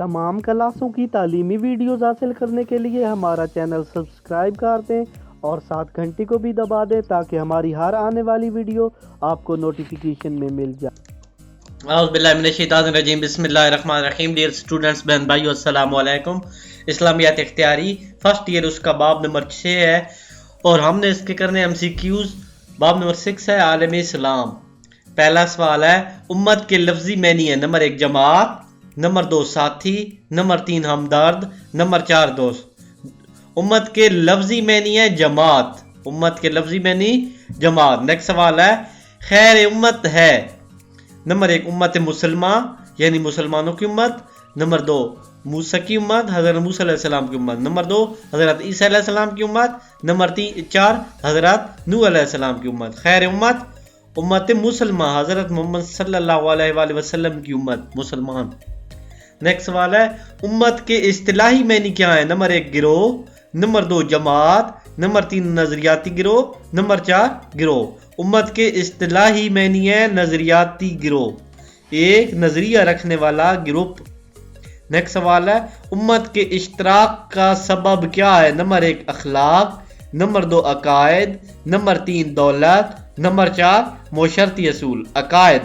تمام کلاسوں کی تعلیمی ویڈیوز حاصل کرنے کے لیے ہمارا چینل سبسکرائب کر دیں اور ساتھ گھنٹی کو بھی دبا دیں تاکہ ہماری ہر آنے والی ویڈیو آپ کو نوٹیفیکیشن میں مل جائے۔ اعوذ باللہ من الشیطان الرجیم، بسم اللہ الرحمن الرحیم۔ ڈیئر اسٹوڈنٹس، بہن بھائیو، السلام علیکم۔ اسلامیات اختیاری فرسٹ ایئر، اس کا باب نمبر 6 ہے اور ہم نے اس کے کرنے ایم سی کیوز۔ باب نمبر 6 ہے عالم اسلام۔ پہلا سوال ہے امت کے لفظی معنی ہے: نمبر 1 جماعت، نمبر 2 ساتھی، نمبر 3 ہمدرد، نمبر 4 دوست۔ امت کے لفظی معنی ہے جماعت، امت کے لفظی معنی جماعت۔ نیکسٹ سوال ہے خیر امت ہے: نمبر 1 امت مسلمہ یعنی مسلمانوں کی امت، نمبر 2 موسیٰ کی امت حضرت موسیٰ علیہ السلام کی امت، نمبر 2 حضرت عیسیٰ علیہ السلام کی امت، نمبر 4 حضرت نوح علیہ السلام کی امت۔ خیر امت امت مسلمہ حضرت محمد صلی اللہ علیہ وآلہ وسلم کی امت، مسلمان۔ نیکسٹ سوال ہے امت کے اصطلاحی معنی کیا ہے؟ نمبر 1 گروہ، نمبر 2 جماعت، نمبر 3 نظریاتی گروہ، نمبر 4 گروہ۔ امت کے اصطلاحی معنی ہے نظریاتی گروہ، ایک نظریہ رکھنے والا گروپ۔ نیکسٹ سوال ہے امت کے اشتراک کا سبب کیا ہے؟ نمبر 1 اخلاق، نمبر 2 عقائد، نمبر 3 دولت، نمبر 4 معاشرتی اصول۔ عقائد،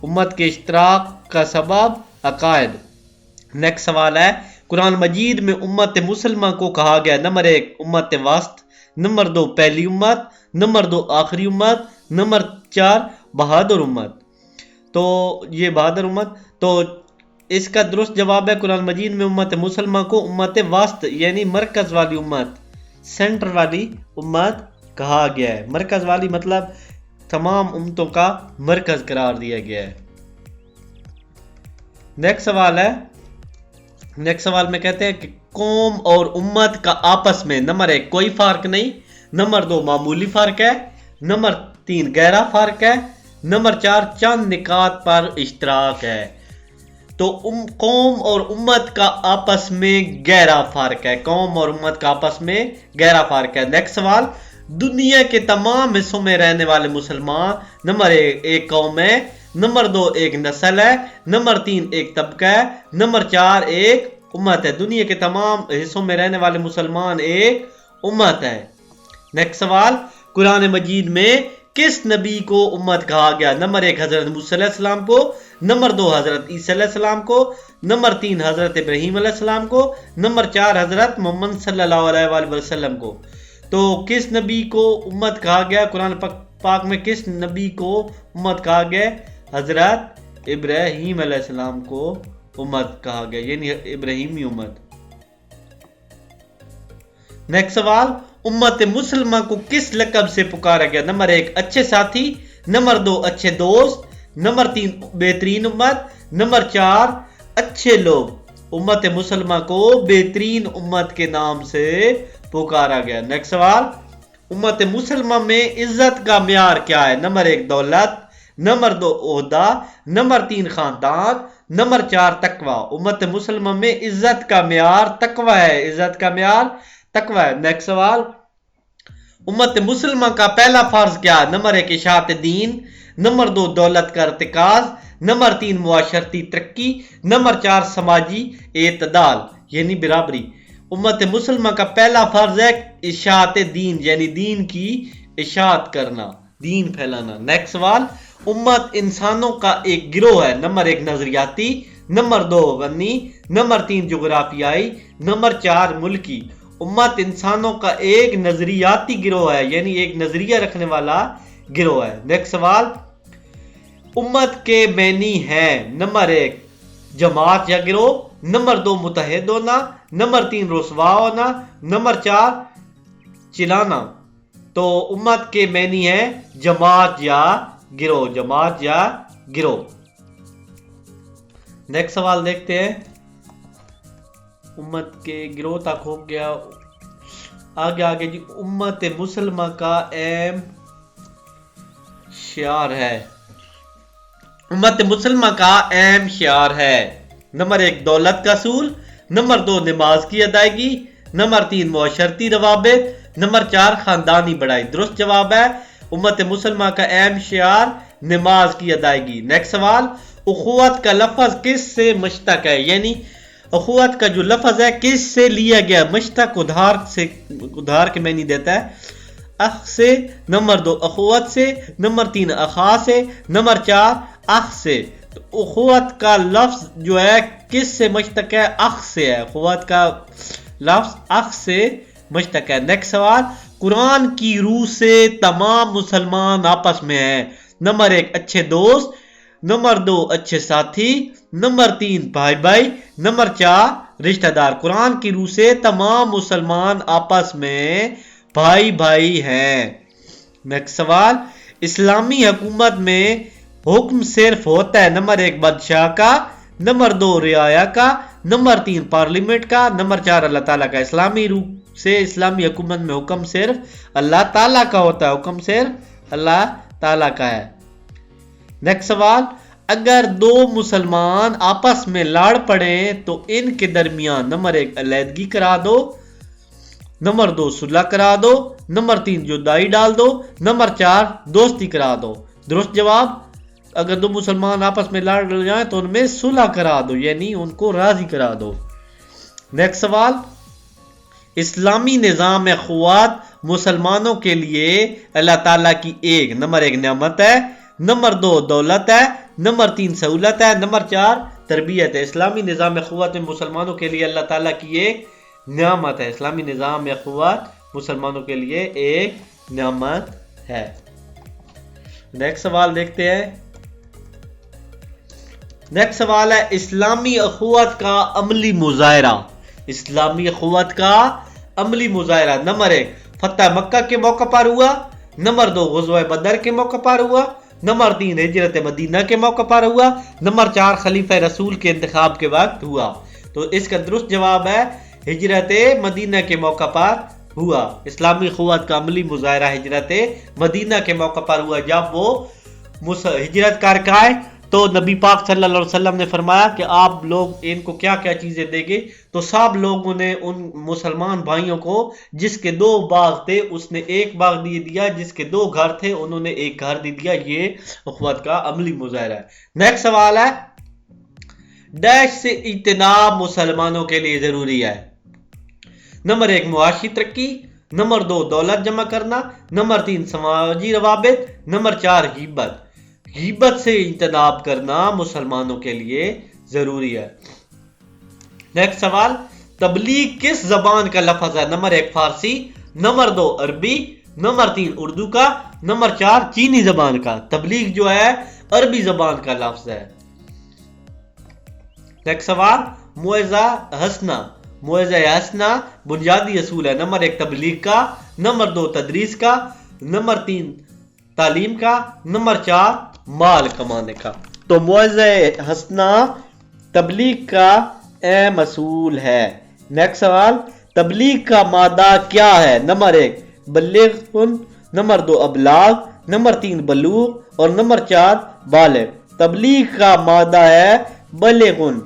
امت کے اشتراک کا سبب عقائد۔ نیکسٹ سوال ہے قرآن مجید میں امت مسلمہ کو کہا گیا: نمبر 1 امت وسط، نمبر 2 پہلی امت، نمبر 2 آخری امت، نمبر 4 بہادر امت۔ تو یہ بہادر امت، تو اس کا درست جواب ہے قرآن مجید میں امت مسلمہ کو امت وسط یعنی مرکز والی امت، سینٹر والی امت کہا گیا ہے۔ مرکز والی مطلب تمام امتوں کا مرکز قرار دیا گیا ہے۔ نیکسٹ سوال میں کہتے ہیں کہ قوم اور امت کا آپس میں: نمبر 1 کوئی فرق نہیں، نمبر 2 معمولی فرق ہے، نمبر 3 گہرا فرق ہے، نمبر 4 چند نکات پر اشتراک ہے۔ تو قوم اور امت کا آپس میں گہرا فرق ہے، قوم اور امت کا آپس میں گہرا فرق ہے۔ نیکسٹ سوال دنیا کے تمام حصوں میں رہنے والے مسلمان: نمبر 1 ایک قوم ہے، نمبر 2 ایک نسل ہے، نمبر 3 ایک طبقہ ہے، نمبر 4 ایک امت ہے۔ دنیا کے تمام حصوں میں رہنے والے مسلمان ایک امت ہے۔ نیکسٹ سوال قرآن مجید میں کس نبی کو امت کہا گیا؟ نمبر 1 حضرت موسیٰ علیہ السلام کو، نمبر 2 حضرت عیسیٰ علیہ السلام کو، نمبر 3 حضرت ابراہیم علیہ السلام کو، نمبر 4 حضرت محمد صلی اللہ علیہ وآلہ وسلم کو۔ تو کس نبی کو امت کہا گیا؟ قرآن پاک میں کس نبی کو امت کہا گیا؟ حضرت ابراہیم علیہ السلام کو امت کہا گیا، یعنی ابراہیمی امت۔ نیکسٹ سوال امت مسلمہ کو کس لقب سے پکارا گیا؟ نمبر 1 اچھے ساتھی، نمبر 2 اچھے دوست، نمبر 3 بہترین امت، نمبر 4 اچھے لوگ۔ امت مسلمہ کو بہترین امت کے نام سے پکارا گیا۔ نیکسٹ سوال امت مسلمہ میں عزت کا معیار کیا ہے؟ نمبر 1 دولت، نمبر 2 عہدہ، نمبر 3 خاندان، نمبر 4 تقوی۔ امت مسلمہ میں عزت کا معیار تقوی ہے، عزت کا معیار تقوی ہے۔ نیکسٹ سوال امت مسلمہ کا پہلا فرض کیا ہے؟ نمبر 1 اشاعت دین، نمبر 2 دولت کا ارتکاز، نمبر 3 معاشرتی ترقی، نمبر 4 سماجی اعتدال یعنی برابری۔ امت مسلمہ کا پہلا فرض ہے اشاعت دین یعنی دین کی اشاعت کرنا، دین پھیلانا۔ نیکسٹ سوال امت انسانوں کا ایک گروہ ہے: نمبر 1 نظریاتی، نمبر 2 غنی، نمبر 3 جغرافیائی، نمبر 4 ملکی۔ امت انسانوں کا ایک نظریاتی گروہ ہے یعنی ایک نظریہ رکھنے والا گروہ ہے۔ نیکسٹ سوال امت کے معنی ہیں: نمبر 1 جماعت یا گروہ، نمبر 2 متحد ہونا، نمبر 3 رسوا ہونا، نمبر 4 چلانا۔ تو امت کے معنی ہیں جماعت یا گروہ، جماعت یا گروہ۔ نیکسٹ سوال دیکھتے ہیں، امت کے گروہ تک ہو گیا، آگے جی امت مسلمہ کا اہم شعار ہے۔ امت مسلمہ کا اہم شعار ہے: نمبر 1 دولت کا اصول، نمبر 2 نماز کی ادائیگی، نمبر 3 معاشرتی روابط، نمبر 4 خاندانی بڑائی۔ درست جواب ہے امت مسلمہ کا اہم شعار نماز کی ادائیگی۔ نیکسٹ سوال اخوت کا لفظ کس سے مشتق ہے؟ یعنی اخوت کا جو لفظ ہے کس سے لیا گیا؟ مشتق ادھار کے معنی دیتا ہے، اخ سے، نمبر 2 اخوت سے، نمبر 3 اخا سے، نمبر 4 اخ سے۔ تو اخوت کا لفظ جو ہے کس سے مشتق ہے؟ اخ سے ہے، اخوت کا لفظ اخ سے مشتق ہے۔ نیکسٹ سوال، قرآن کی روح سے تمام مسلمان آپس میں ہیں۔ نمبر 1 اچھے دوست، نمبر 2 اچھے ساتھی، نمبر 3 بھائی بھائی، نمبر 4 رشتہ دار۔ قرآن کی روح سے تمام مسلمان آپس میں بھائی بھائی ہیں۔ نیکسٹ سوال، اسلامی حکومت میں حکم صرف ہوتا ہے نمبر 1 بادشاہ کا، نمبر 2 رعایا کا، نمبر 3 پارلیمنٹ کا، نمبر 4 اللہ تعالیٰ کا۔ اسلامی روح سے اسلامی حکومت میں حکم صرف اللہ تعالیٰ کا ہوتا ہے، حکم صرف اللہ تعالیٰ کا ہے۔ نیکسٹ سوال، اگر 2 مسلمان آپس میں لڑ پڑیں تو ان کے درمیان نمبر 1 علیحدگی کرا دو، نمبر 2 صلح کرا دو، نمبر 3 جدائی ڈال دو، نمبر 4 دوستی کرا دو۔ درست جواب، اگر 2 مسلمان آپس میں لڑ جائیں تو ان میں صلح کرا دو، یعنی ان کو راضی کرا دو۔ نیکسٹ سوال، اسلامی نظام اخوات مسلمانوں کے لیے اللہ تعالیٰ کی نمبر 1 نعمت ہے، نمبر 2 دولت ہے، نمبر 3 سہولت ہے، نمبر 4 تربیت ہے۔ اسلامی نظام اخوات میں مسلمانوں کے لیے اللہ تعالیٰ کی ایک نعمت ہے، اسلامی نظام اخوات مسلمانوں کے لیے ایک نعمت ہے۔ نیکسٹ سوال دیکھتے ہیں۔ نیکسٹ سوال ہے اسلامی اخوت کا عملی مظاہرہ۔ اسلامی اخوت کا عملی مظاہرہ نمبر 1 فتح مکہ کے موقع پر ہوا، نمبر 2 غزوہ بدر کے موقع پر ہوا، نمبر 3 ہجرت مدینہ کے موقع پر ہوا، نمبر 4 خلیفہ رسول کے انتخاب کے وقت ہوا۔ تو اس کا درست جواب ہے ہجرت مدینہ کے موقع پر ہوا۔ اسلامی اخوت کا عملی مظاہرہ ہجرت مدینہ کے موقع پر ہوا، جب وہ ہجرت کر کے آئے تو نبی پاک صلی اللہ علیہ وسلم نے فرمایا کہ آپ لوگ ان کو کیا کیا چیزیں دیں گے، تو سب لوگوں نے ان مسلمان بھائیوں کو جس کے 2 باغ تھے اس نے 1 باغ دے دیا، جس کے 2 گھر تھے انہوں نے 1 گھر دے دیا۔ یہ اخوت کا عملی مظاہرہ ہے۔ نیکسٹ سوال ہے ڈیش سے اجتناب مسلمانوں کے لیے ضروری ہے۔ نمبر 1 معاشی ترقی، نمبر 2 دولت جمع کرنا، نمبر 3 سماجی روابط، نمبر 4 غیبت۔ غیبت سے اجتناب کرنا مسلمانوں کے لیے ضروری ہے۔ نیکسٹ سوال، تبلیغ کس زبان کا لفظ ہے؟ نمبر 1 فارسی، نمبر 2 عربی، نمبر 3 اردو کا، نمبر 4 چینی زبان کا۔ تبلیغ جو ہے عربی زبان کا لفظ ہے۔ نیکسٹ سوال، موعظہ حسنہ۔ موعظہ حسنہ بنیادی اصول ہے۔ نمبر 1 تبلیغ کا، نمبر 2 تدریس کا، نمبر 3 تعلیم کا، نمبر 4 مال کمانے کا۔ تو موعظہ حسنہ تبلیغ کا اہم اصول ہے۔ نیکسٹ سوال، تبلیغ کا مادہ کیا ہے؟ نمبر 1 بلغ، نمبر 2 ابلاغ، نمبر 3 بلوغ اور نمبر 4 بالغ۔ تبلیغ کا مادہ ہے بلغن۔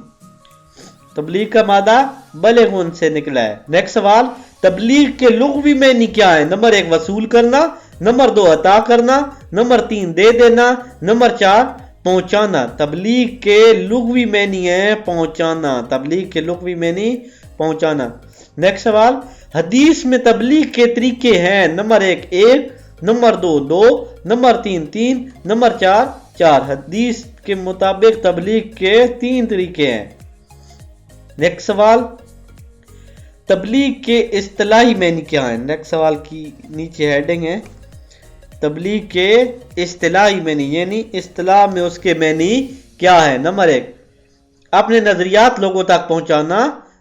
تبلیغ کا مادہ بلغن سے نکلا ہے۔ نیکسٹ سوال، تبلیغ کے لغوی معنی کیا ہے؟ نمبر 1 وصول کرنا، نمبر 2 عطا کرنا، نمبر 3 دے دینا، نمبر 4 پہنچانا۔ تبلیغ کے لغوی معنی ہے پہنچانا۔ تبلیغ کے لغوی معنی پہنچانا۔ نیکسٹ سوال، حدیث میں تبلیغ کے طریقے ہیں۔ نمبر 1 نمبر 2 نمبر 3 نمبر 4 حدیث کے مطابق تبلیغ کے 3 طریقے ہیں۔ نیکسٹ سوال، تبلیغ کے اصطلاحی معنی کیا ہیں؟ نیکسٹ سوال کی نیچے ہیڈنگ ہے تبلیغ کے اصطلاحی معنی، یعنی اصطلاح میں اس کے معنی کیا ہے؟ نمبر 1 اپنے نظریات لوگوں تک پہنچانا،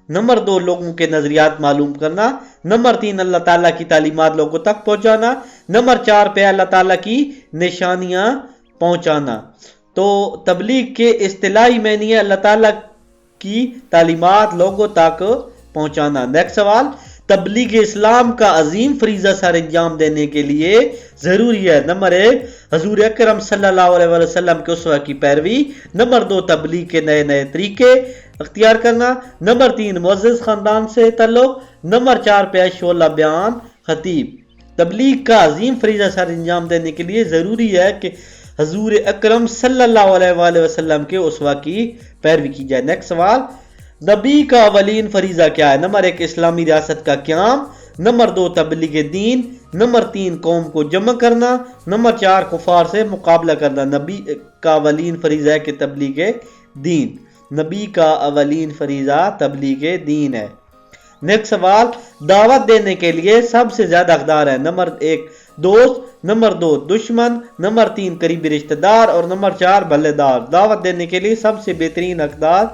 نمبر 2 لوگوں کے نظریات معلوم کرنا، نمبر 3 اللہ تعالیٰ کی تعلیمات لوگوں تک پہنچانا، نمبر 4 پہ اللہ تعالیٰ کی نشانیاں پہنچانا۔ تو تبلیغ کے اصطلاحی معنی ہے اللہ تعالیٰ کی تعلیمات لوگوں تک پہنچانا۔ نیکسٹ سوال، تبلیغ اسلام کا عظیم فریضہ سر انجام دینے کے لیے ضروری ہے۔ نمبر 1 حضور اکرم صلی اللہ علیہ وسلم کے اسوہ کی پیروی، نمبر 2 تبلیغ کے نئے نئے طریقے اختیار کرنا، نمبر 3 معزز خاندان سے تعلق، نمبر 4 پیش شعلہ بیان خطیب۔ تبلیغ کا عظیم فریضہ سر انجام دینے کے لیے ضروری ہے کہ حضور اکرم صلی اللہ علیہ وسلم کے اسوہ کی پیروی کی جائے۔ نیکسٹ سوال، نبی کا اولین فریضہ کیا ہے؟ نمبر 1 اسلامی ریاست کا قیام، نمبر 2 تبلیغ دین، نمبر 3 قوم کو جمع کرنا، نمبر 4 کفار سے مقابلہ کرنا۔ نبی کا اولین فریضہ ہے کہ تبلیغ دین، نبی کا اولین فریضہ تبلیغ دین ہے۔ نیکسٹ سوال، دعوت دینے کے لیے سب سے زیادہ حقدار ہے؟ نمبر 1 دوست، نمبر 2 دشمن، نمبر 3 قریبی رشتہ دار اور نمبر 4 بلے دار۔ دعوت دینے کے لیے سب سے بہترین حقدار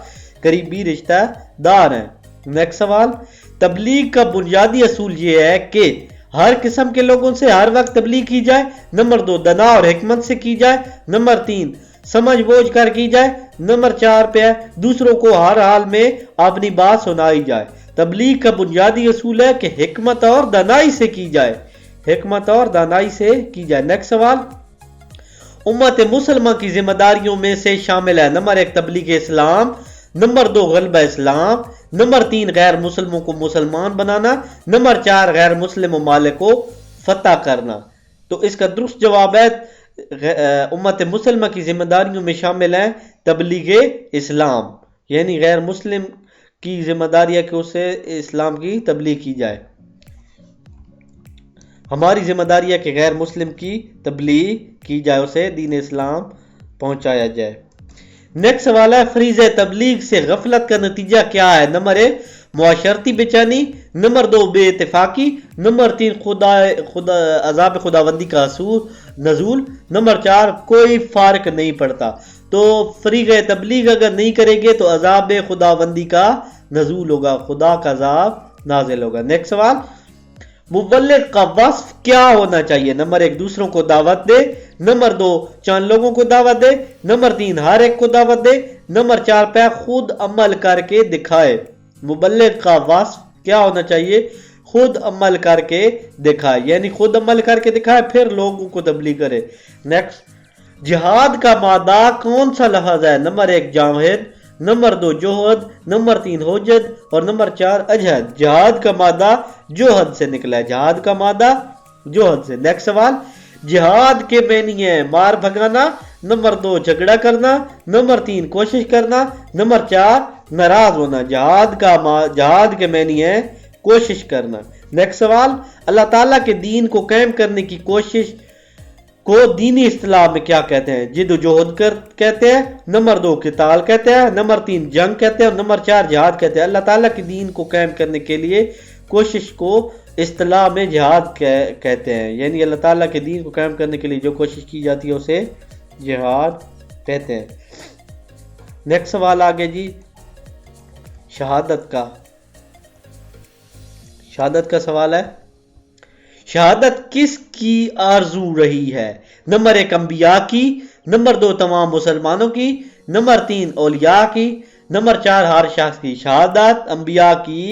قریبی رشتہ دار ہیں۔ نیکسٹ سوال، تبلیغ کا بنیادی اصول یہ ہے کہ ہر قسم کے لوگوں سے ہر وقت تبلیغ کی جائے، نمبر 2 دنا اور حکمت سے کی جائے، نمبر 3 سمجھ بوجھ کر کی جائے، نمبر 4 پہ دوسروں کو ہر حال میں اپنی بات سنائی جائے۔ تبلیغ کا بنیادی اصول ہے کہ حکمت اور دانائی سے کی جائے، حکمت اور دانائی سے کی جائے۔ نیکسٹ سوال، امت مسلمہ کی ذمہ داریوں میں سے شامل ہے؟ نمبر 1 تبلیغ اسلام، نمبر 2 غلبہ اسلام، نمبر 3 غیر مسلموں کو مسلمان بنانا، نمبر 4 غیر مسلم ممالک کو فتح کرنا۔ تو اس کا درست جواب ہے امت مسلمہ کی ذمہ داریوں میں شامل ہے تبلیغ اسلام، یعنی غیر مسلم کی ذمہ داری ہے کہ اسے اسلام کی تبلیغ کی جائے۔ ہماری ذمہ داری ہے کہ غیر مسلم کی تبلیغ کی جائے، اسے دین اسلام پہنچایا جائے۔ نیکسٹ سوال ہے، فریضہ تبلیغ سے غفلت کا نتیجہ کیا ہے؟ نمبر 1 معاشرتی بے چینی، نمبر 2 بے اتفاقی، نمبر 3 عذاب خداوندی کا نزول، نمبر 4 کوئی فرق نہیں پڑتا۔ تو فریضہ تبلیغ اگر نہیں کریں گے تو عذاب خداوندی کا نزول ہوگا، خدا کا عذاب نازل ہوگا۔ نیکسٹ سوال، مبلغ کا وصف کیا ہونا چاہیے؟ نمبر 1 دوسروں کو دعوت دے، نمبر 2 چند لوگوں کو دعوت دے، نمبر 3 ہر ایک کو دعوت دے، نمبر 4 پہ خود عمل کر کے دکھائے۔ مبلغ کا وصف کیا ہونا چاہیے؟ خود عمل کر کے دکھائے، یعنی خود عمل کر کے دکھائے پھر لوگوں کو تبلیغ کرے۔ نیکسٹ، جہاد کا مادہ کون سا لفظ ہے؟ نمبر 1 جاہد، نمبر 2 جوہد، نمبر 3 حجت اور نمبر 4 اجہد۔ جہاد کا مادہ جوہد سے نکلا ہے، جہاد کا مادہ جوہد سے۔ نیکسٹ سوال، جہاد کے معنی ہے مار بھگانا، نمبر 2 جھگڑا کرنا، نمبر 3 کوشش کرنا، نمبر 4 ناراض ہونا۔ جہاد کے معنی ہے کوشش کرنا۔ نیکسٹ سوال، اللہ تعالیٰ کے دین کو قائم کرنے کی کوشش کو دینی اصطلاح میں کیا کہتے ہیں؟ جد و جہد کہتے ہیں، نمبر 2 قتال کہتے ہیں، نمبر 3 جنگ کہتے ہیں اور نمبر 4 جہاد کہتے ہیں۔ اللہ تعالیٰ کے دین کو قائم کرنے کے لیے کوشش کو اصطلاح میں جہاد کہتے ہیں، یعنی اللہ تعالیٰ کے دین کو قائم کرنے کے لیے جو کوشش کی جاتی ہے اسے جہاد کہتے ہیں۔ نیکسٹ سوال آگے جی، شہادت کا سوال ہے، شہادت کس کی آرزو رہی ہے؟ نمبر 1 انبیاء کی، نمبر 2 تمام مسلمانوں کی، نمبر 3 اولیاء کی، نمبر 4 ہر شخص کی۔ شہادت انبیاء کی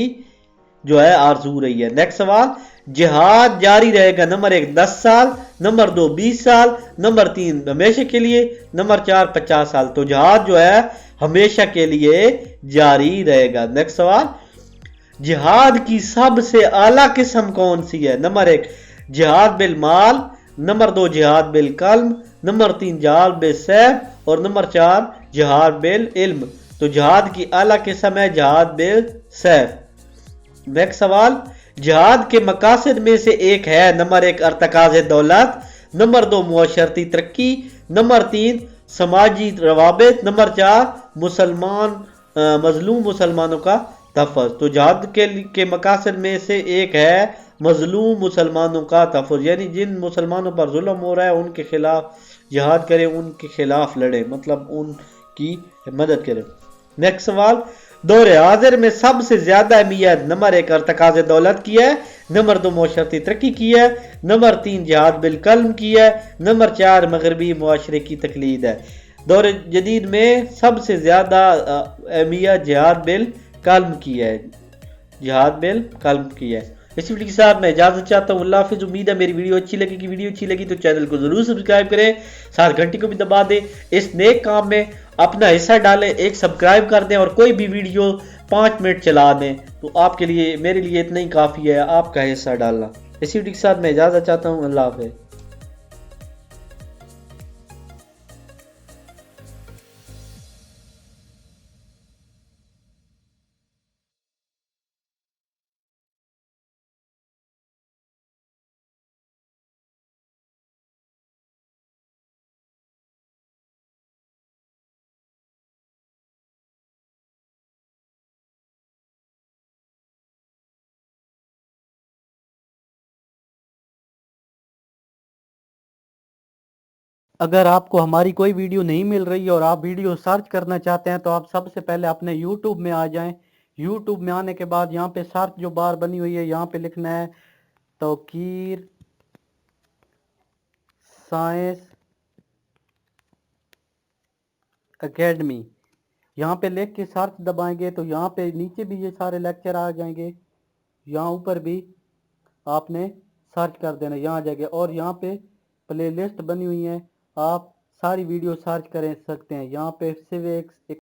جو ہے آرزو رہی ہے۔ نیکسٹ سوال، جہاد جاری رہے گا؟ نمبر 1 10 سال، نمبر 2 20 سال، نمبر 3 ہمیشہ کے لیے، نمبر 4 50 سال۔ تو جہاد جو ہے ہمیشہ کے لیے جاری رہے گا۔ نیکسٹ سوال، جہاد کی سب سے اعلیٰ قسم کون سی ہے؟ نمبر 1 جہاد بالمال، نمبر 2 جہاد بالقلم، نمبر 3 جہاد بالسیف اور نمبر 4 جہاد بالعلم۔ تو جہاد کی اعلیٰ قسم ہے جہاد بالسیف۔ نیکسٹ سوال، جہاد کے مقاصد میں سے ایک ہے؟ نمبر 1 ارتکاز دولت، نمبر 2 معاشرتی ترقی، نمبر 3 سماجی روابط، نمبر 4 مظلوم مسلمانوں کا تحفظ۔ تو جہاد کے مقاصد میں سے ایک ہے مظلوم مسلمانوں کا تحفظ، یعنی جن مسلمانوں پر ظلم ہو رہا ہے ان کے خلاف جہاد کریں، ان کے خلاف لڑیں، مطلب ان کی مدد کریں۔ نیکسٹ سوال، دور حاضر میں سب سے زیادہ اہمیت نمبر 1 ارتکاز دولت کی ہے، نمبر 2 معاشرتی ترقی کی ہے، نمبر 3 جہاد بالقلم کی ہے، نمبر 4 مغربی معاشرے کی تقلید ہے۔ دور جدید میں سب سے زیادہ اہمیت جہاد بالقلم کی ہے، جہاد بالقلم کی ہے۔ اس ویڈیو کے ساتھ میں اجازت چاہتا ہوں، اللہ حافظ۔ امید ہے میری ویڈیو اچھی لگے گی، ویڈیو اچھی لگی تو چینل کو ضرور سبسکرائب کریں، ساتھ گھنٹی کو بھی دبا دیں، اس نیک کام میں اپنا حصہ ڈالیں، ایک سبسکرائب کر دیں اور کوئی بھی ویڈیو 5 منٹ چلا دیں، تو آپ کے لیے میرے لیے اتنا ہی کافی ہے آپ کا حصہ ڈالنا۔ اس ویڈیو کے ساتھ میں اجازت چاہتا ہوں، اللہ حافظ۔ اگر آپ کو ہماری کوئی ویڈیو نہیں مل رہی ہے اور آپ ویڈیو سرچ کرنا چاہتے ہیں تو آپ سب سے پہلے اپنے یوٹیوب میں آ جائیں. یوٹیوب میں آنے کے بعد یہاں پہ سرچ جو بار بنی ہوئی ہے یہاں پہ لکھنا ہے توقیر سائنس اکیڈمی. یہاں پہ لکھ کے سرچ دبائیں گے تو یہاں پہ نیچے بھی یہ سارے لیکچر آ جائیں گے. یہاں اوپر بھی آپ نے سرچ کر دینا, یہاں آ جائے گا اور یہاں پہ پلے لسٹ بنی ہوئی ہیں, آپ ساری ویڈیو سرچ کر سکتے ہیں. یہاں پہ سوکس